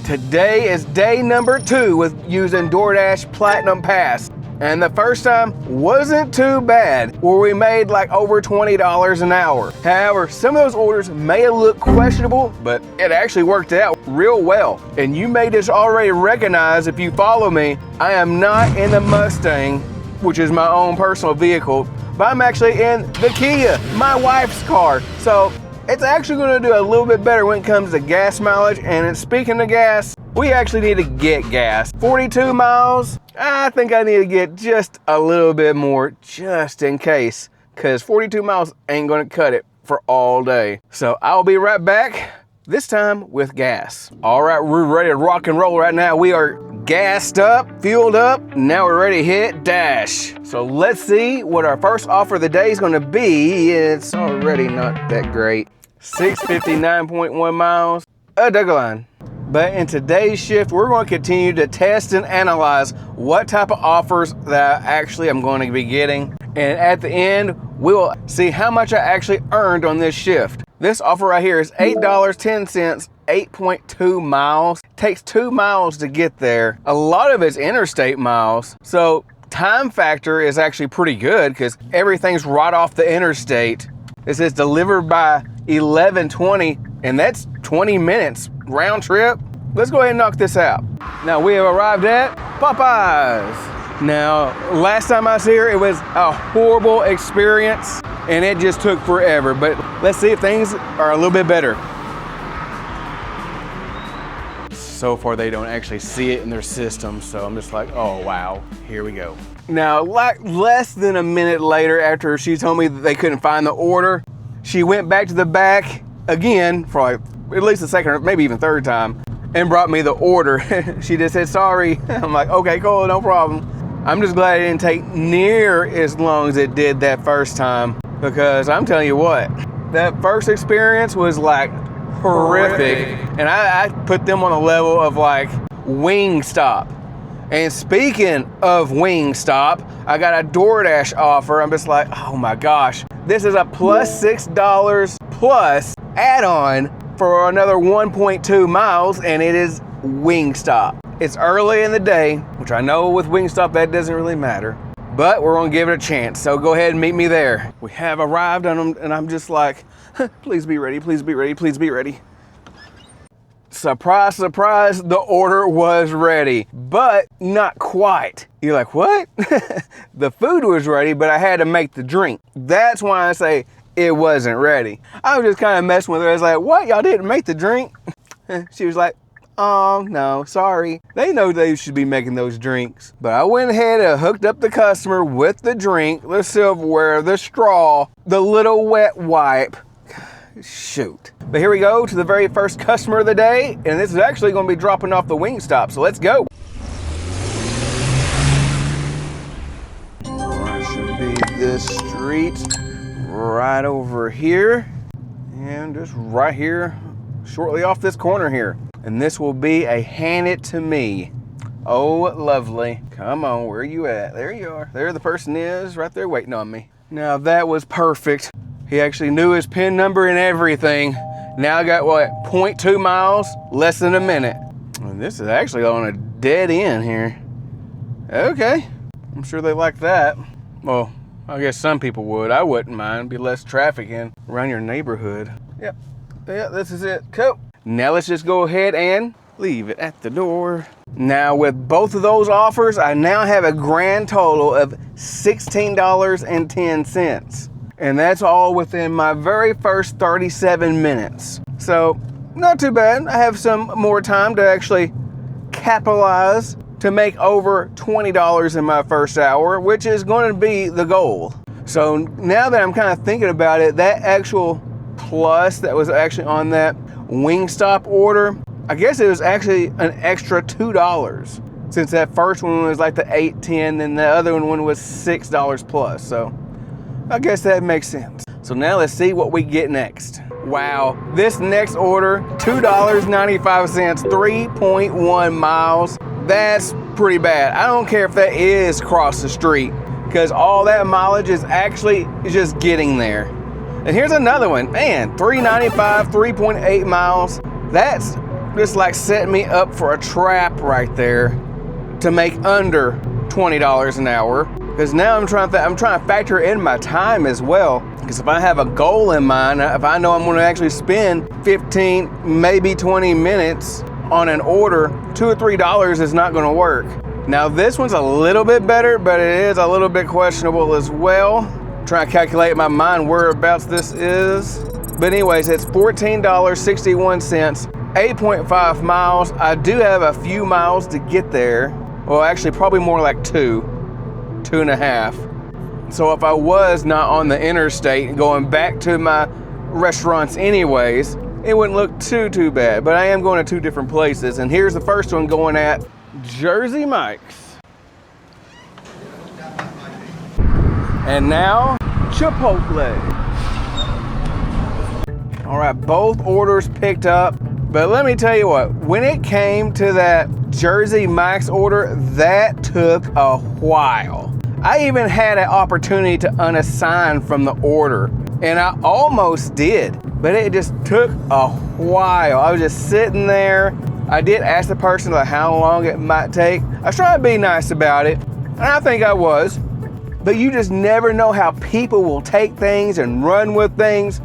Today is day number 2 with using DoorDash Platinum Pass. And the first time wasn't too bad, where we made like over $20 an hour. However, some of those orders may have looked questionable, but it actually worked out real well. And you may just already recognize, if you follow me, I am not in the Mustang, which is my own personal vehicle, but I'm actually in the Kia, my wife's car. So it's actually gonna do a little bit better when it comes to gas mileage. And speaking of gas, we actually need to get gas. 42 miles, I think I need to get just a little bit more just in case, because 42 miles ain't gonna cut it for all day. So I'll be right back, this time with gas. All right, we're ready to rock and roll right now. We are gassed up, fueled up, now we're ready to hit dash. So let's see what our first offer of the day is gonna be. It's already not that great. 659.1 miles, a double line. But in today's shift, we're going to continue to test and analyze what type of offers that I'm going to be getting. And at the end, we'll see how much I actually earned on this shift. This offer right here is $8.10, 8.2 miles. It takes 2 miles to get there. A lot of it's interstate miles. So time factor is actually pretty good because everything's right off the interstate. It says delivered by 11:20, and that's 20 minutes round trip. Let's go ahead and knock this out. Now we have arrived at Popeyes. Now, last time I was here, it was a horrible experience and it just took forever, but let's see if things are a little bit better. So far, they don't actually see it in their system, so I'm just like, oh wow, here we go. Now, like less than a minute later, after she told me that they couldn't find the order, she went back to the back again for like at least the second or maybe even third time and brought me the order. She just said, sorry. I'm like, okay, cool, no problem. I'm just glad it didn't take near as long as it did that first time, because I'm telling you what, that first experience was like horrific. And I put them on the level of like Wingstop. And speaking of Wingstop, I got a DoorDash offer. I'm just like, oh my gosh, this is a plus $6 plus add-on for another 1.2 miles, and it is Wingstop. It's early in the day, which I know with Wingstop that doesn't really matter, but we're gonna give it a chance. So go ahead and meet me there. We have arrived on them, and I'm just like, please be ready, please be ready, please be ready. Surprise, surprise, the order was ready, but not quite. You're like, what? The food was ready, but I had to make the drink. That's why I say it wasn't ready. I was just kind of messing with her. I was like, what? Y'all didn't make the drink? She was like, oh, no, sorry. They know they should be making those drinks. But I went ahead and hooked up the customer with the drink, the silverware, the straw, the little wet wipe. Shoot. But here we go to the very first customer of the day, and this is actually going to be dropping off the Wingstop, so let's go. It should be this street right over here, and just right here, shortly off this corner here. And this will be a hand it to me. Oh, lovely. Come on, where are you at? There you are. There the person is, right there waiting on me. Now that was perfect. He actually knew his PIN number and everything. Now I got what, 0.2 miles, less than a minute. And this is actually on a dead end here. Okay, I'm sure they like that. Well, I guess some people would. I wouldn't mind. Be less traffic in around your neighborhood. Yep, yeah, this is it. Cool. Now let's just go ahead and leave it at the door. Now with both of those offers, I now have a grand total of $16.10. And that's all within my very first 37 minutes. So not too bad. I have some more time to actually capitalize to make over $20 in my first hour, which is going to be the goal. So now that I'm kind of thinking about it, that actual plus that was actually on that Wingstop order, I guess it was actually an extra $2, since that first one was like the $8.10 and the other one was $6 plus. So I guess that makes sense. So now let's see what we get next. Wow, this next order, $2.95, 3.1 miles. That's pretty bad. I don't care if that is across the street, because all that mileage is actually just getting there. And here's another one, man, $3.95, 3.8 miles. That's just like setting me up for a trap right there to make under $20 an hour. Because now I'm trying to factor in my time as well. Because if I have a goal in mind, if I know I'm going to actually spend 15, maybe 20 minutes on an order, $2 or $3 is not going to work. Now this one's a little bit better, but it is a little bit questionable as well. Trying to calculate in my mind whereabouts this is. But anyways, it's $14.61, 8.5 miles. I do have a few miles to get there. Well, actually probably more like 2.5. So if I was not on the interstate and going back to my restaurants anyways, it wouldn't look too bad. But I am going to 2 different places. And here's the first one, going at Jersey Mike's. And now, Chipotle. All right, both orders picked up. But let me tell you what, when it came to that Jersey Mike's order, that took a while. I even had an opportunity to unassign from the order, and I almost did, but it just took a while. I was just sitting there. I did ask the person like how long it might take. I was trying to be nice about it, and I think I was, but you just never know how people will take things and run with things,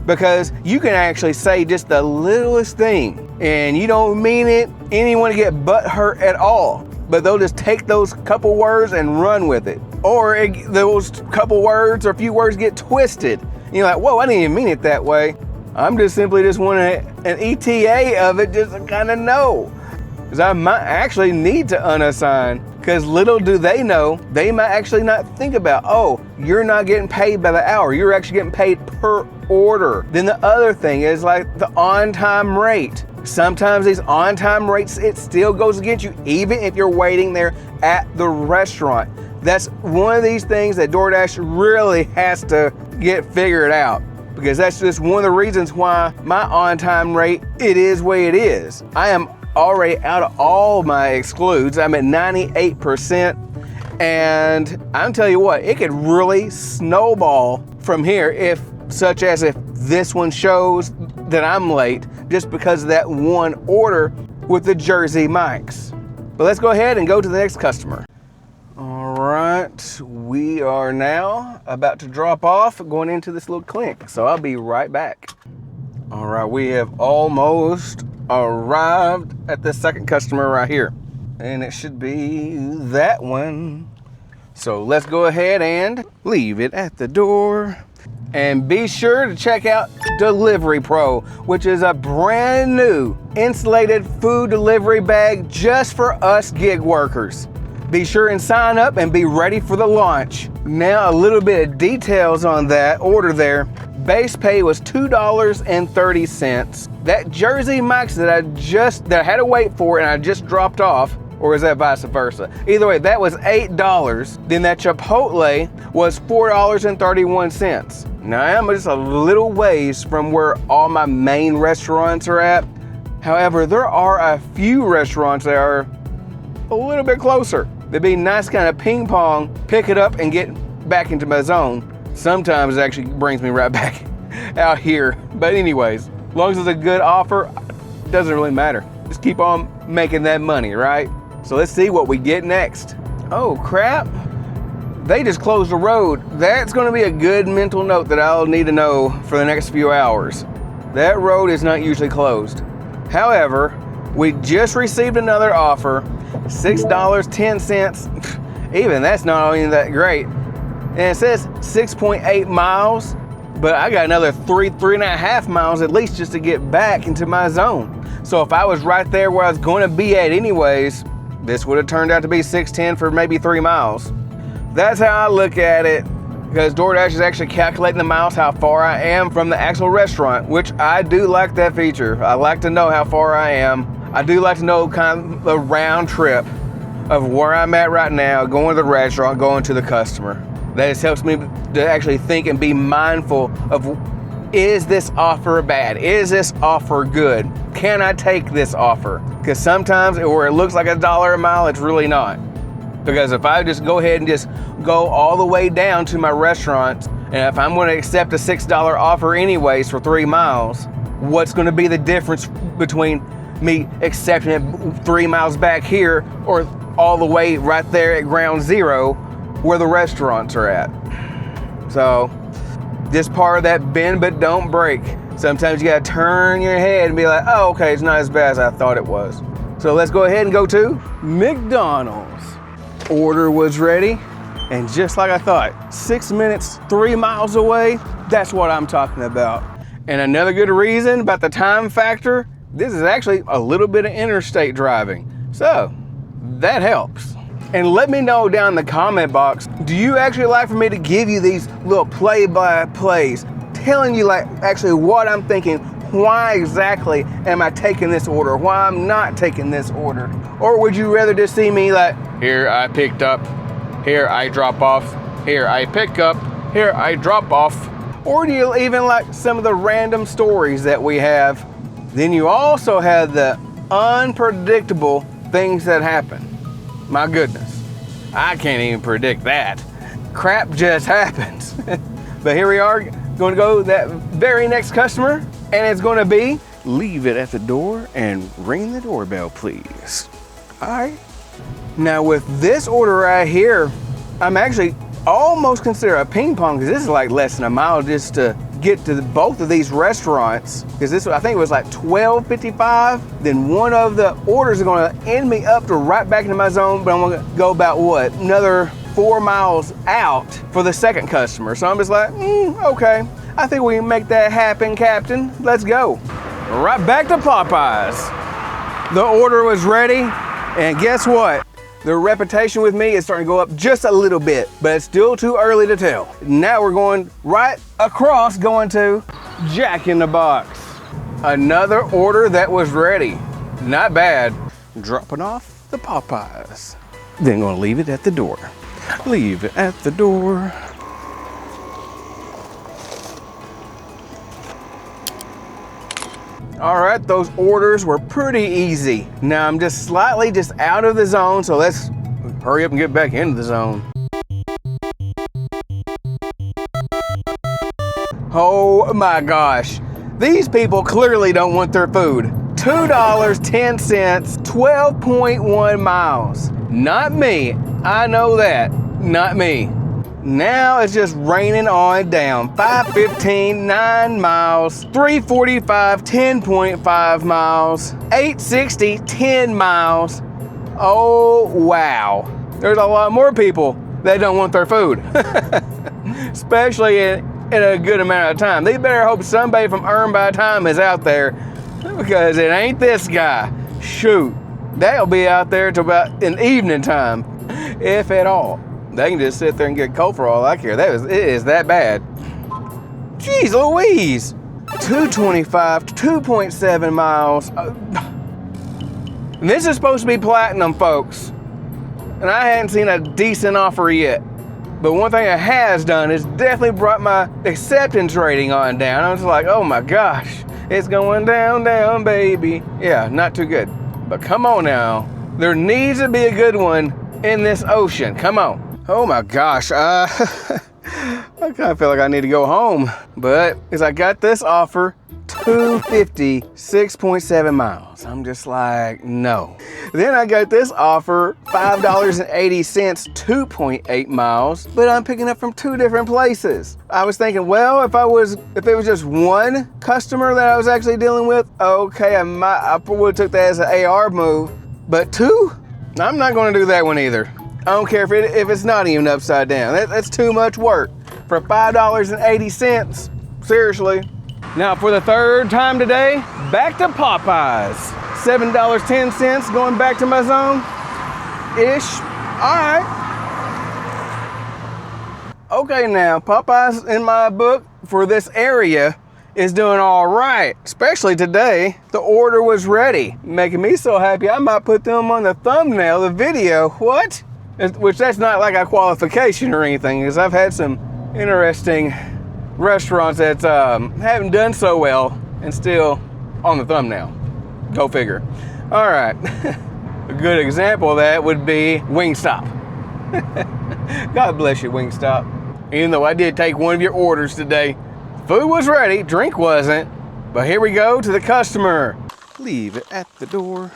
because you can actually say just the littlest thing and you don't mean it, anyone to get butt hurt at all, but they'll just take those couple words and run with it. Or those couple words or a few words get twisted. And you're like, whoa, I didn't even mean it that way. I'm just simply just wanting an ETA of it just to kind of know. Because I might actually need to unassign. Because little do they know, they might actually not think about, oh, you're not getting paid by the hour. You're actually getting paid per order. Then the other thing is like the on-time rate. Sometimes these on-time rates, it still goes against you, even if you're waiting there at the restaurant. That's one of these things that DoorDash really has to get figured out, because that's just one of the reasons why my on-time rate, it is what it is. I am already out of all my excludes. I'm at 98%, and I'm telling you what, it could really snowball from here if this one shows that I'm late just because of that one order with the Jersey Mike's. But let's go ahead and go to the next customer. All right, we are now about to drop off, going into this little clinic, so I'll be right back. All right, we have almost arrived at the second customer right here, and it should be that one. So let's go ahead and leave it at the door. And be sure to check out Delivery Pro, which is a brand new insulated food delivery bag just for us gig workers. Be sure and sign up and be ready for the launch. Now a little bit of details on that order there. Base pay was $2.30. That Jersey Mike's that I had to wait for and I just dropped off, or is that vice versa? Either way, that was $8. Then that Chipotle was $4.31. Now I'm just a little ways from where all my main restaurants are at. However, there are a few restaurants that are a little bit closer. It'd be nice kind of ping pong, pick it up and get back into my zone. Sometimes it actually brings me right back out here. But anyways, as long as it's a good offer, it doesn't really matter. Just keep on making that money, right? So let's see what we get next. Oh crap, they just closed the road. That's gonna be a good mental note that I'll need to know for the next few hours. That road is not usually closed. However, we just received another offer, $6.10. Even that's not even that great. And it says 6.8 miles, but I got another 3.5 miles at least just to get back into my zone. So if I was right there where I was going to be at anyways, this would have turned out to be 6.10 for maybe 3 miles. That's how I look at it, because DoorDash is actually calculating the miles, how far I am from the actual restaurant, which I do like that feature. I like to know how far I am. I do like to know kind of the round trip of where I'm at right now, going to the restaurant, going to the customer. That just helps me to actually think and be mindful of, is this offer bad? Is this offer good? Can I take this offer? Because sometimes where it looks like $1 a mile, it's really not. Because if I just go ahead and just go all the way down to my restaurant, and if I'm going to accept a $6 offer anyways for 3 miles, what's going to be the difference between me accepting it 3 miles back here or all the way right there at ground zero where the restaurants are at. So just part of that bend but don't break. Sometimes you gotta turn your head and be like, oh, okay, it's not as bad as I thought it was. So let's go ahead and go to McDonald's. Order was ready, and just like I thought, 6 minutes, 3 miles away, that's what I'm talking about. And another good reason about the time factor, this is actually a little bit of interstate driving. So that helps. And let me know down in the comment box, do you actually like for me to give you these little play-by-plays, telling you like actually what I'm thinking, why exactly am I taking this order, why I'm not taking this order? Or would you rather just see me like, here I picked up, here I drop off, here I pick up, here I drop off? Or do you even like some of the random stories that we have? Then you also have the unpredictable things that happen. My goodness, I can't even predict that. Crap just happens. But here we are, going to go to that very next customer, and it's going to be, leave it at the door and ring the doorbell, please. All right. Now with this order right here, I'm actually almost consider a ping pong, because this is like less than a mile just to get to both of these restaurants, because this, I think it was like $12.55. Then one of the orders are going to end me up to right back into my zone, but I'm going to go about what, another 4 miles out for the second customer. So I'm just like, okay, I think we can make that happen, Captain. Let's go. Right back to Popeyes. The order was ready, and guess what? The reputation with me is starting to go up just a little bit, but it's still too early to tell. Now we're going right across, going to Jack in the Box. Another order that was ready. Not bad. Dropping off the Popeyes. Then gonna leave it at the door. Leave it at the door. All right, those orders were pretty easy. Now I'm just slightly out of the zone, so let's hurry up and get back into the zone. Oh my gosh, these people clearly don't want their food. $2.10, 12.1 miles. Not me, I know that, not me. Now it's just raining on down. 5:15, 9 miles. 3:45, 10.5 miles. 8:60, 10 miles. Oh, wow. There's a lot more people that don't want their food. Especially in a good amount of time. They better hope somebody from Earn by Time is out there, because it ain't this guy. Shoot, they'll be out there till about in evening time, if at all. They can just sit there and get cold for all I care. It is that bad. Jeez Louise. 225, 2.7 miles. This is supposed to be platinum, folks. And I hadn't seen a decent offer yet. But one thing it has done is definitely brought my acceptance rating on down. I was like, oh my gosh, it's going down, down, baby. Yeah, not too good. But come on now. There needs to be a good one in this ocean. Come on. Oh my gosh, I kind of feel like I need to go home, but as I got this offer, 250, 6.7 miles. I'm just like, no. Then I got this offer, $5.80, 2.8 miles, but I'm picking up from 2 different places. I was thinking, well, if it was just one customer that I was actually dealing with, okay, I would have took that as an AR move, but 2? I'm not gonna do that one either. I don't care if it's not even upside down. That's too much work for $5.80. Seriously. Now for the third time today, back to Popeyes. $7.10 going back to my zone. Ish. All right. Okay, now Popeyes in my book for this area is doing all right, especially today. The order was ready, making me so happy I might put them on the thumbnail, the video. What? Which that's not like a qualification or anything, because I've had some interesting restaurants that haven't done so well and still on the thumbnail. Go figure. All right. A good example of that would be Wingstop. God bless you, Wingstop. Even though I did take one of your orders today, food was ready, drink wasn't, but here we go to the customer. leave it at the door.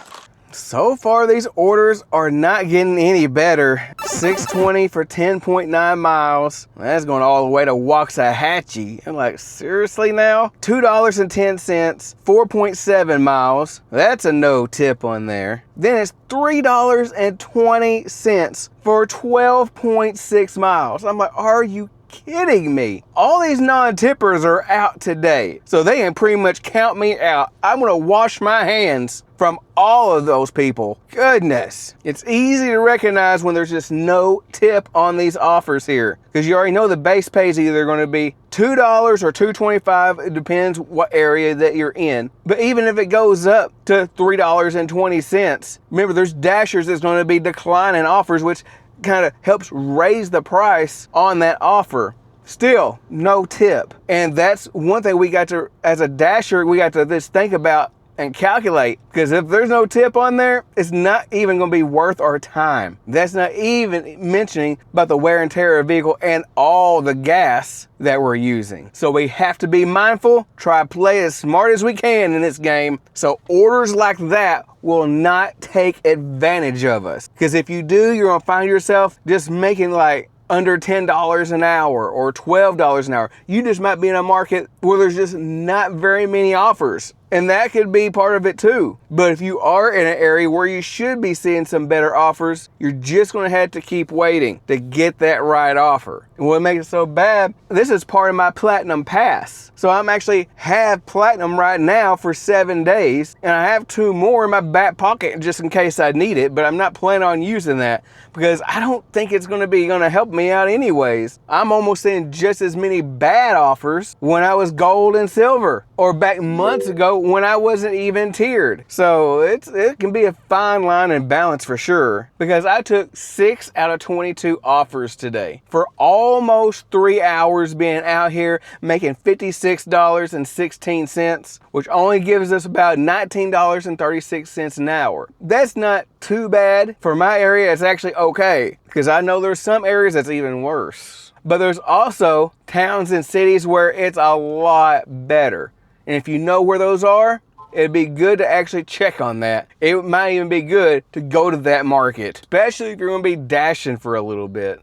So far, these orders are not getting any better. $6.20 for 10.9 miles. That's going all the way to Waxahachie. I'm like, seriously now? $2.10, 4.7 miles. That's a no tip on there. Then it's $3.20 for 12.6 miles. I'm like, are you kidding me? All these non-tippers are out today, so they can pretty much count me out. I'm gonna wash my hands from all of those people. Goodness. It's easy to recognize when there's just no tip on these offers here, because you already know the base pay is either going to be $2 or $2.25. It depends what area that you're in. But even if it goes up to $3.20, remember there's dashers that's going to be declining offers, which kind of helps raise the price on that offer. Still no tip. And that's one thing we got to, as a dasher, we got to just think about and calculate, because if there's no tip on there, it's not even going to be worth our time. That's not even mentioning about the wear and tear of the vehicle and all the gas that we're using. So we have to be mindful, try to play as smart as we can in this game, so orders like that will not take advantage of us. Because if you do, you're going to find yourself just making like under $10 an hour or $12 an hour. You just might be in a market where there's just not very many offers. And that could be part of it too. But if you are in an area where you should be seeing some better offers, you're just going to have to keep waiting to get that right offer. And what makes it so bad, this is part of my Platinum Pass. So I'm actually have Platinum right now for 7 days, and I have 2 more in my back pocket just in case I need it, but I'm not planning on using that because I don't think it's going to help me out anyways. I'm almost seeing just as many bad offers when I was gold and silver, or back months ago when I wasn't even tiered. So it can be a fine line and balance for sure, because I took 6 out of 22 offers today for almost 3 hours being out here making $56.16, which only gives us about $19.36 an hour. That's not too bad. For my area, it's actually okay, because I know there's some areas that's even worse. But there's also towns and cities where it's a lot better. And if you know where those are, it'd be good to actually check on that. It might even be good to go to that market, especially if you're going to be dashing for a little bit.